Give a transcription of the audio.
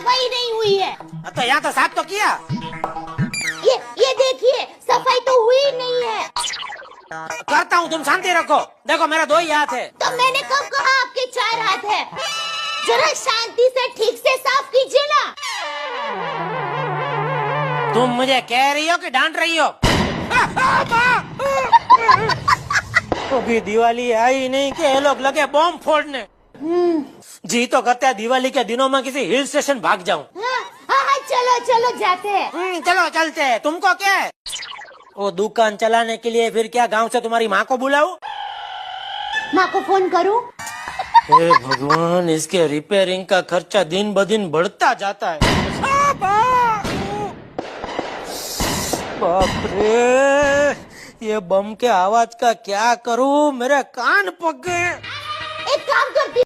सफाई नहीं हुई है। तो यहाँ तो साफ तो किया। ये देखिए, सफाई तो हुई नहीं है। करता हूँ, तुम शांति रखो। देखो मेरा 2 ही हाथ है। तो मैंने कब कहा आपके 4 हाथ है? जरा शांति से ठीक से साफ कीजिए ना। तुम मुझे कह रही हो कि डांट रही हो? अभी दिवाली आई नहीं कि ये लोग लगे बॉम्ब फोड़ने। जी तो करते हैं दिवाली के दिनों में किसी हिल स्टेशन भाग जाऊं। हाँ, चलो चलो जाते हैं। चलो चलते हैं। तुमको क्या है? वो दुकान चलाने के लिए फिर क्या गांव से तुम्हारी माँ को बुलाऊं? माँ को फोन करूं? हे भगवान, इसके रिपेयरिंग का खर्चा दिन ब दिन बढ़ता जाता है। बाप रे, ये बम के आवाज का क्या करूं? मेरे कान पक गए। एक काम करती